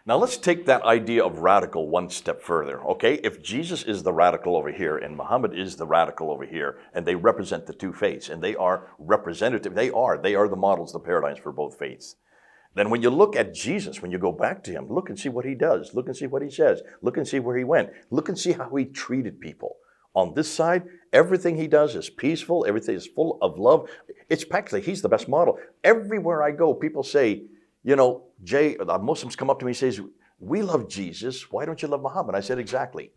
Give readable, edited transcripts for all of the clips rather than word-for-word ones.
Now let's take that idea of radical one step further, okay? If Jesus is the radical over here and Muhammad is the radical over here, and they represent the two faiths, and they are representative, they are the models, the paradigms for both faiths. Then when you look at Jesus, when you go back to him, look and see what he does, look and see what he says, look and see where he went, look and see how he treated people. On this side, everything he does is peaceful, everything is full of love. It's practically, he's the best model. Everywhere I go, people say, you know, Jay, the Muslims come up to me and say, we love Jesus, why don't you love Muhammad? I said, exactly.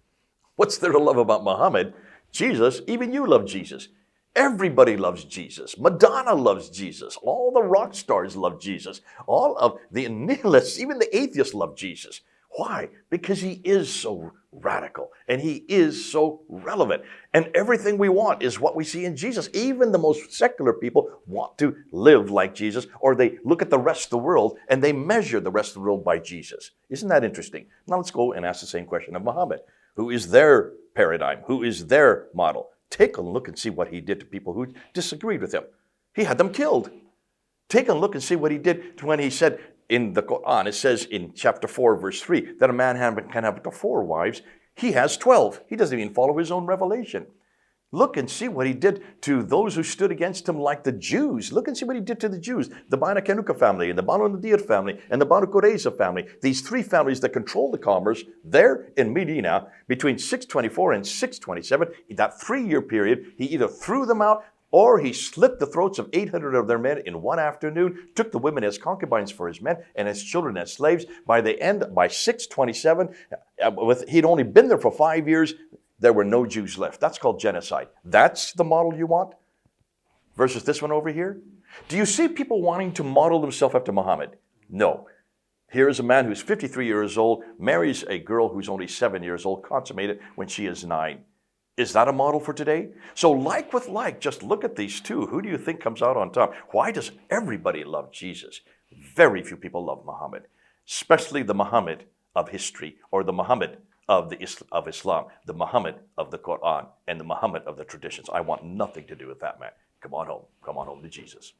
What's there to love about Muhammad? Jesus, even you love Jesus. Everybody loves Jesus. Madonna loves Jesus. All the rock stars love Jesus. All of the nihilists, even the atheists love Jesus. Why? Because he is so radical and he is so relevant. And everything we want is what we see in Jesus. Even the most secular people want to live like Jesus, or they look at the rest of the world and they measure the rest of the world by Jesus. Isn't that interesting? Now let's go and ask the same question of Muhammad. Who is their paradigm? Who is their model? Take a look and see what he did to people who disagreed with him. He had them killed. Take a look and see what he did when he said, in the Qur'an, it says in chapter 4, verse 3, that a man can have up to 4 wives. He has 12. He doesn't even follow his own revelation. Look and see what he did to those who stood against him, like the Jews. Look and see what he did to the Jews. The Banu Kanuka family, and the Banu Nadir family, and the Banu Qurayza family. These 3 families that control the commerce there in Medina between 624 and 627. In that 3-year period, he either threw them out, or he slit the throats of 800 of their men in one afternoon, took the women as concubines for his men and his children as slaves. By the end, by 627, he'd only been there for 5 years, there were no Jews left. That's called genocide. That's the model you want? Versus this one over here? Do you see people wanting to model themselves after Muhammad? No. Here is a man who's 53 years old, marries a girl who's only 7 years old, consummated when she is 9. Is that a model for today? So like with like, just look at these two. Who do you think comes out on top? Why does everybody love Jesus? Very few people love Muhammad, especially the Muhammad of history, or the Muhammad of Islam, the Muhammad of the Qur'an, and the Muhammad of the traditions. I want nothing to do with that man. Come on home to Jesus.